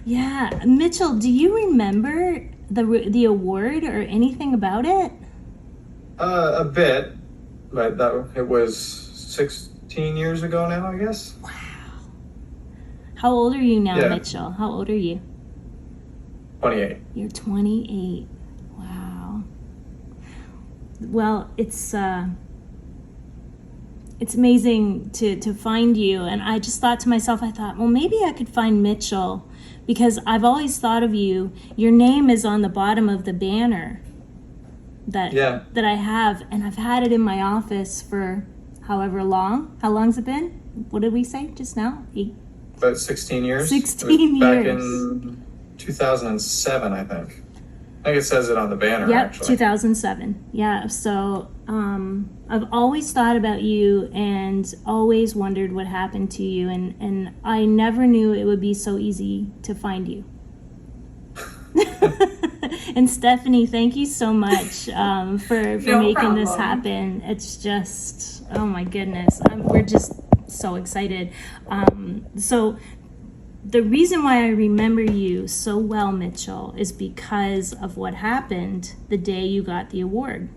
Yeah, Mitchell, do you remember the award or anything about it? A bit, but it was 16 years ago now, I guess. Wow. How old are you now, Yeah, Mitchell? How old are you? 28. You're 28. Wow. Well, it's amazing to find you. And I just thought to myself, I thought, well, maybe I could find Mitchell because I've always thought of you. Your name is on the bottom of the banner that Yeah, that I have, and I've had it in my office for however long. How long's it been? What did we say just now? about 16 years. It was 16 back years. in 2007, I think. I think it says it on the banner, Yep, actually. 2007. Yeah, so I've always thought about you and always wondered what happened to you, and I never knew it would be so easy to find you. And Stephanie, thank you so much for No making this problem. happen. It's just, oh my goodness, we're just so excited. So the reason why I remember you so well, Mitchell, is because of what happened the day you got the award.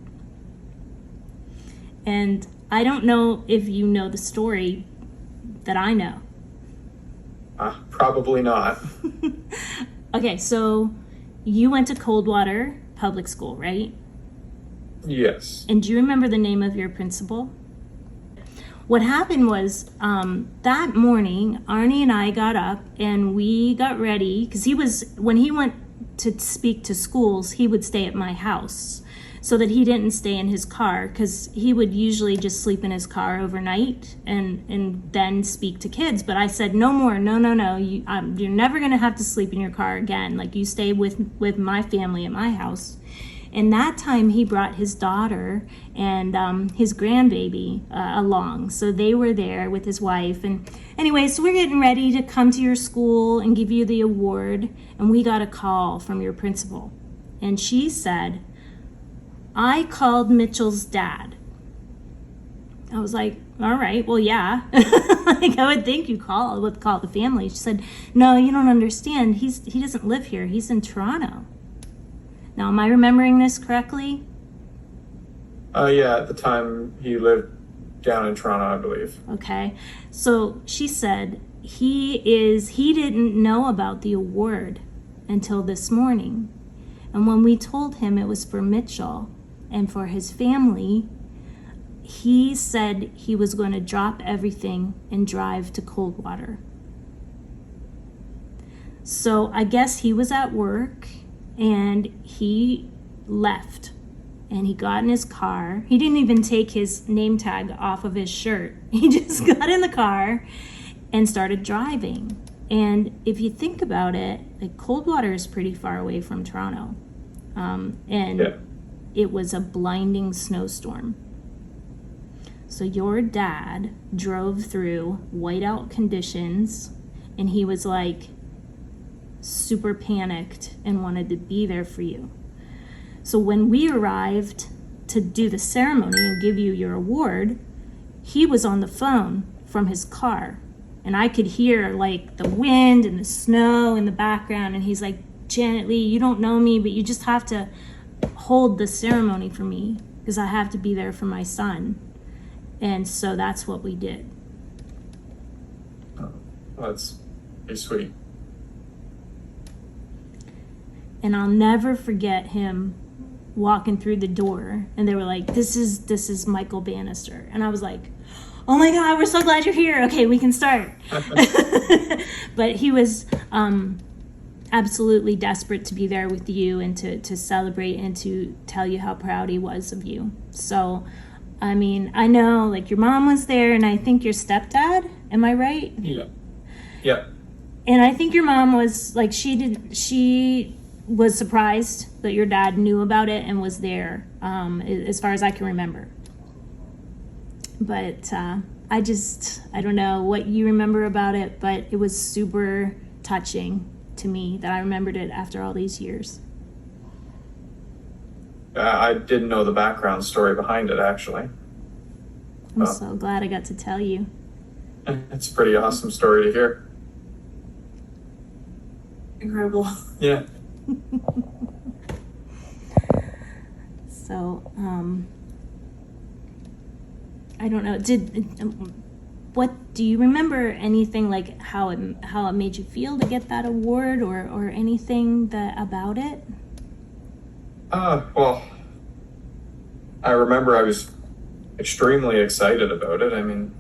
And I don't know if you know the story that I know. Probably not. Okay, so you went to Coldwater Public School, right? Yes. And do you remember the name of your principal? What happened was that morning, Arnie and I got up and we got ready because when he went to speak to schools, he would stay at my house so that he didn't stay in his car because he would usually just sleep in his car overnight and then speak to kids. But I said, no more, no. You're never going to have to sleep in your car again. Like you stay with my family at my house. And that time he brought his daughter and his grandbaby along. So they were there with his wife. And anyway, so we're getting ready to come to your school and give you the award. And we got a call from your principal. And she said, I called Mitchell's dad. I was like, all right, well, yeah. Like I would think you would call the family. She said, no, you don't understand. He doesn't live here. He's in Toronto. Now, am I remembering this correctly? Yeah, at the time he lived down in Toronto, I believe. Okay. So she said he didn't know about the award until this morning. And when we told him it was for Mitchell and for his family, he said he was going to drop everything and drive to Coldwater. So I guess he was at work and he left and he got in his car. He didn't even take his name tag off of his shirt. He just got in the car and started driving. And if you think about it, like Coldwater is pretty far away from Toronto. And Yeah. it was a blinding snowstorm. So your dad drove through whiteout conditions and he was like super panicked and wanted to be there for you. So when we arrived to do the ceremony and give you your award, he was on the phone from his car. And I could hear like the wind and the snow in the background. And he's like, Janet Lee, you don't know me, but you just have to hold the ceremony for me because I have to be there for my son. And so that's what we did. Oh, well, that's pretty sweet. And I'll never forget him walking through the door and they were like, this is Michael Bannister. And I was like, oh my God, we're so glad you're here. Okay, we can start. But he was absolutely desperate to be there with you and to celebrate and to tell you how proud he was of you. So, I mean, I know like your mom was there and I think your stepdad, am I right? Yeah. Yeah. And I think your mom was like, she was surprised that your dad knew about it and was there, as far as I can remember. But I don't know what you remember about it, but it was super touching to me that I remembered it after all these years. I didn't know the background story behind it, actually. I'm so glad I got to tell you. It's a pretty awesome story to hear. incredible. Yeah. So, I don't know. What do you remember? Anything like how it made you feel to get that award, or anything about it? Well, I remember I was extremely excited about it. I mean,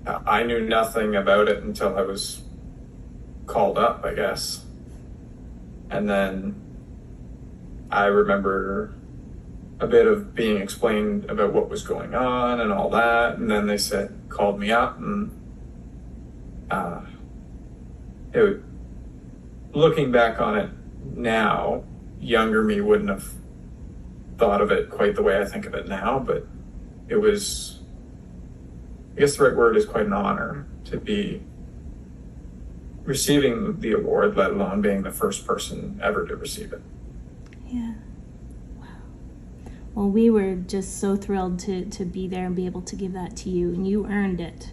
I knew nothing about it until I was called up, I guess. And then I remember a bit of being explained about what was going on and all that. And then they called me up, and looking back on it now, younger me wouldn't have thought of it quite the way I think of it now, but it was, I guess the right word is quite an honor to be receiving the award, let alone being the first person ever to receive it. Yeah. Wow. Well, we were just so thrilled to be there and be able to give that to you, and you earned it.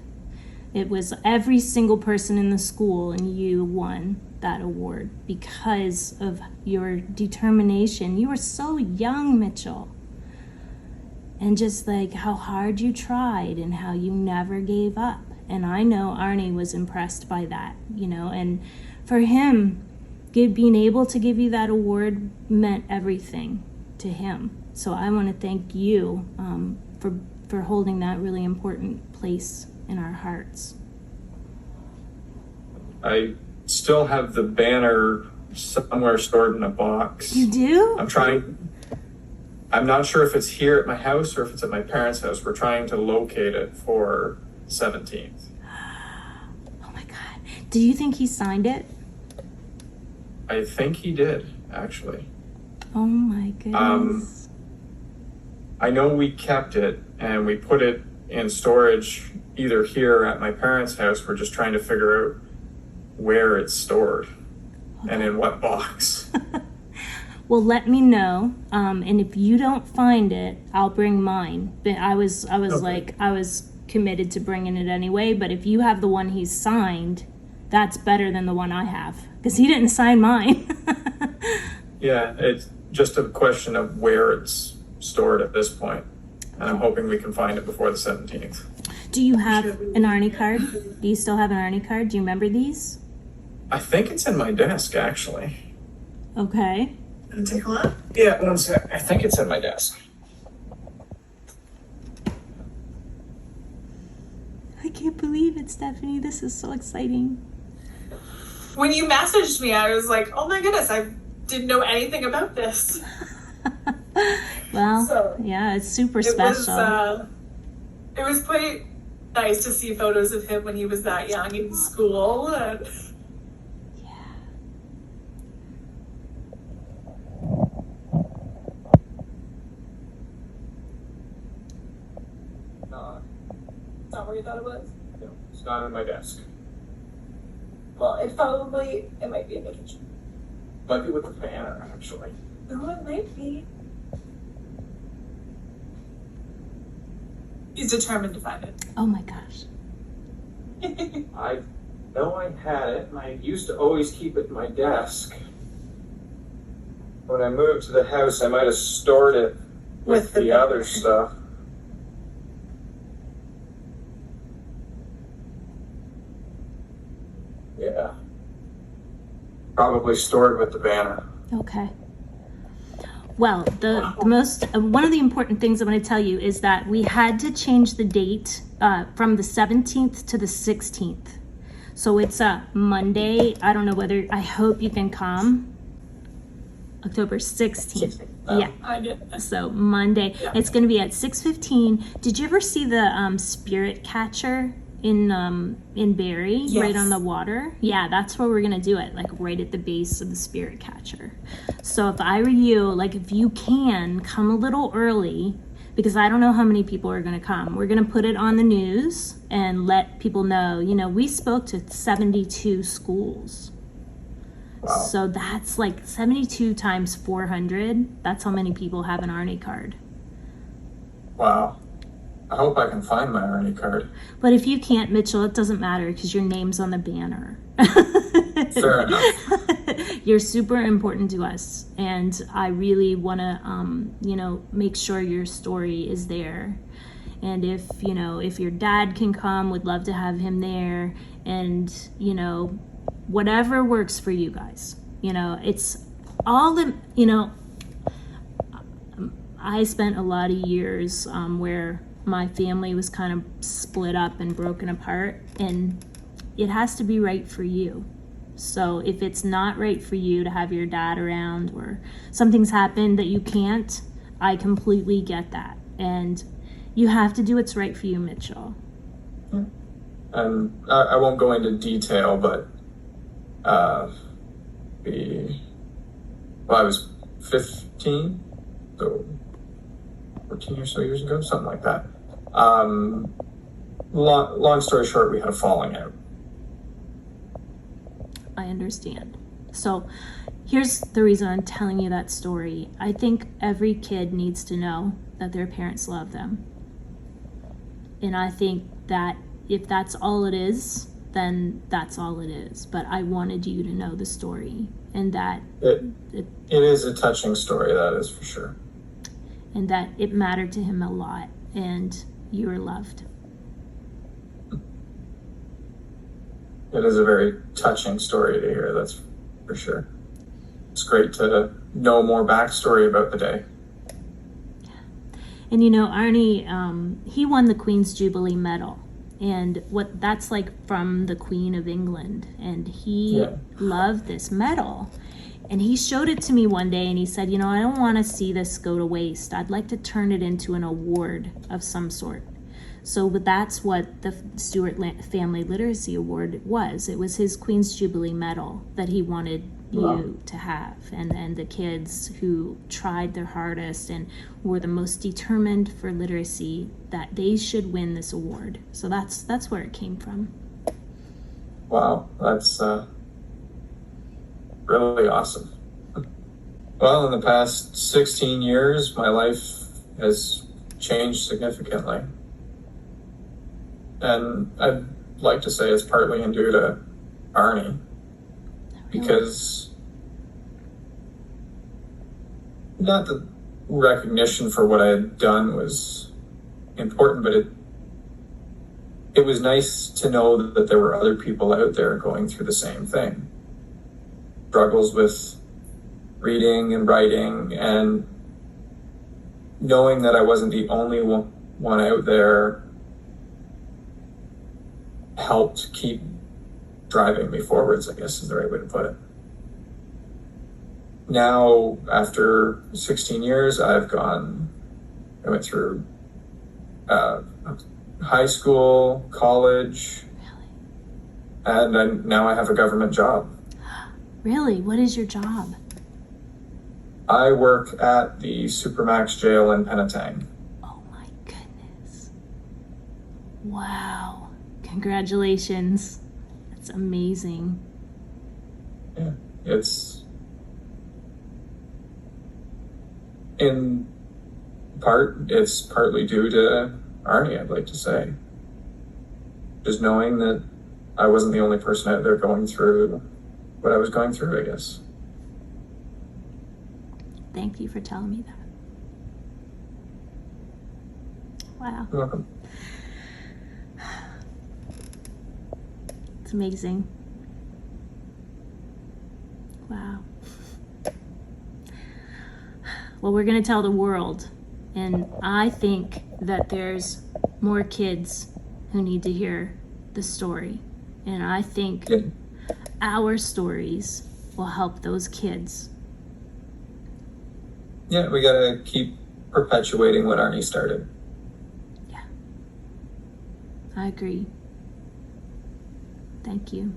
It was every single person in the school, and you won that award because of your determination. You were so young, Mitchell. And just like how hard you tried and how you never gave up. And I know Arnie was impressed by that, and for him, being able to give you that award meant everything to him. So I want to thank you for holding that really important place in our hearts. I still have the banner somewhere stored in a box. You do? I'm not sure if it's here at my house or if it's at my parents' house. We're trying to locate it for 17th. Oh my God. Do you think he signed it? I think he did, actually. Oh my goodness. I know we kept it and we put it in storage either here or at my parents' house. We're just trying to figure out where it's stored and in what box. Well, let me know, and if you don't find it, I'll bring mine. But I was Okay. I was committed to bringing it anyway. But if you have the one he's signed, that's better than the one I have, because he didn't sign mine. Yeah, it's just a question of where it's stored at this point. And I'm hoping we can find it before the 17th. Do you have an Arnie card? Do you still have an Arnie card? Do you remember these? I think it's in my desk, actually. Okay. Can I take a look? Yeah, one sec. I think it's in my desk. I can't believe it, Stephanie. This is so exciting. When you messaged me, I was like, oh my goodness, I didn't know anything about this. Well, So, yeah, it's super It special. was quite nice to see photos of him when he was that young in school. And Yeah. it's not where you thought it was. No, it's not in my desk. Well, it might be in the kitchen. Might be with the banner, actually. No, it might be. He's determined to find it. Oh my gosh. I know I had it, and I used to always keep it in my desk. When I moved to the house, I might have stored it with the other stuff. Yeah. Probably stored with the banner. Okay. Well, the most one of the important things I'm going to tell you is that we had to change the date from the 17th to the 16th. So it's a Monday. I don't know whether, I hope you can come. October 16th. Yeah. I did. So Monday. Yeah. It's going to be at 6:15. Did you ever see the Spirit Catcher in Barrie, Yes. right on the water? Yeah, that's where we're gonna do it, like right at the base of the Spirit Catcher. So if I were you, like if you can come a little early, because I don't know how many people are gonna come. We're gonna put it on the news and let people know. We spoke to 72 schools. Wow. So that's like 72 times 400. That's how many people have an Arnie card. Wow. I hope I can find my Arnie card. But if you can't, Mitchell, it doesn't matter because your name's on the banner. Fair enough. You're super important to us, and I really want to, make sure your story is there. And if your dad can come, would love to have him there, and whatever works for you guys. It's all the, I spent a lot of years where my family was kind of split up and broken apart, and it has to be right for you. So if it's not right for you to have your dad around, or something's happened that you can't, I completely get that. And you have to do what's right for you, Mitchell. I won't go into detail, but I was 15, so 14 or so years ago, something like that. Long story short, we had a falling out. I understand. So here's the reason I'm telling you that story. I think every kid needs to know that their parents love them. And I think that if that's all it is, then that's all it is. But I wanted you to know the story, and that it is a touching story, that is for sure. And that it mattered to him a lot, and you were loved. It is a very touching story to hear, that's for sure. It's great to know more backstory about the day. And Arnie, he won the Queen's Jubilee Medal. And what that's like from the Queen of England. And he loved this medal. And he showed it to me one day, and he said, I don't want to see this go to waste. I'd like to turn it into an award of some sort. So that's what the Stewart Family Literacy Award was. It was his Queen's Jubilee Medal that he wanted you to have. And the kids who tried their hardest and were the most determined for literacy, that they should win this award. So that's where it came from. Wow, that's really awesome. Well, in the past 16 years, my life has changed significantly. And I'd like to say it's partly due to Arnie, because not the recognition for what I had done was important, but it was nice to know that there were other people out there going through the same thing. Struggles with reading and writing, and knowing that I wasn't the only one out there helped keep driving me forwards, I guess is the right way to put it. Now, after 16 years, I went through high school, college, and now I have a government job. Really? What is your job? I work at the Supermax jail in Penetang. Oh my goodness. Wow. Congratulations. That's amazing. Yeah, it's partly due to Arnie, I'd like to say. Just knowing that I wasn't the only person out there going through what I was going through, I guess. Thank you for telling me that. Wow. You're welcome. It's amazing. Wow. Well, we're going to tell the world. And I think that there's more kids who need to hear the story. And I think our stories will help those kids. Yeah, we got to keep perpetuating what Arnie started. Yeah. I agree. Thank you.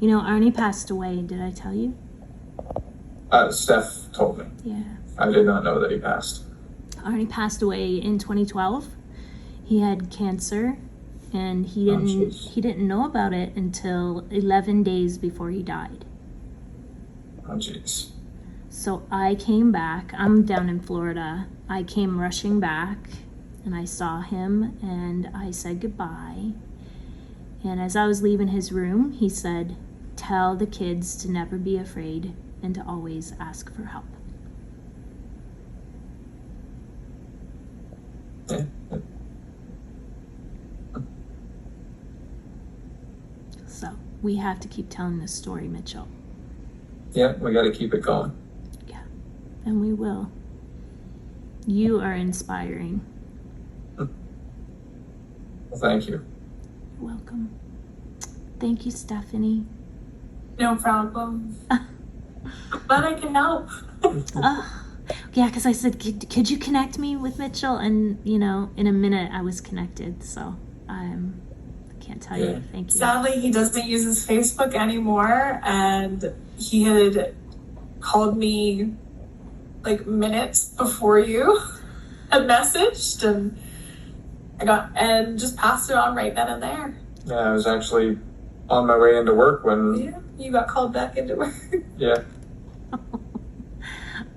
Arnie passed away. Did I tell you? Steph told me. Yeah. I did not know that he passed. Arnie passed away in 2012. He had cancer, and he didn't know about it until 11 days before he died. Oh, jeez. So I came back. I'm down in Florida. I came rushing back, and I saw him, and I said goodbye. And as I was leaving his room, he said, tell the kids to never be afraid and to always ask for help. Yeah. So we have to keep telling this story, Mitchell. Yeah, we got to keep it going. Yeah, and we will. You are inspiring. Well, thank you. You're welcome. Thank you, Stephanie. No problem. But I can help. Yeah, because I said, could you connect me with Mitchell? And, you know, in a minute I was connected. So I can't tell you. Thank you. Sadly, he doesn't use his Facebook anymore. And he had called me like minutes before you had messaged. And and just passed it on right then and there. Yeah, I was actually on my way into work when... Yeah, you got called back into work. Yeah.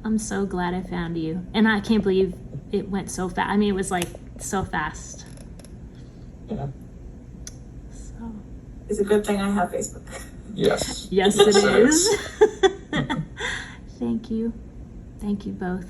I'm so glad I found you. And I can't believe it went so fast. I mean, it was like so fast. Yeah. So. It's a good thing I have Facebook. Yes. Yes, it is. Thank you. Thank you both.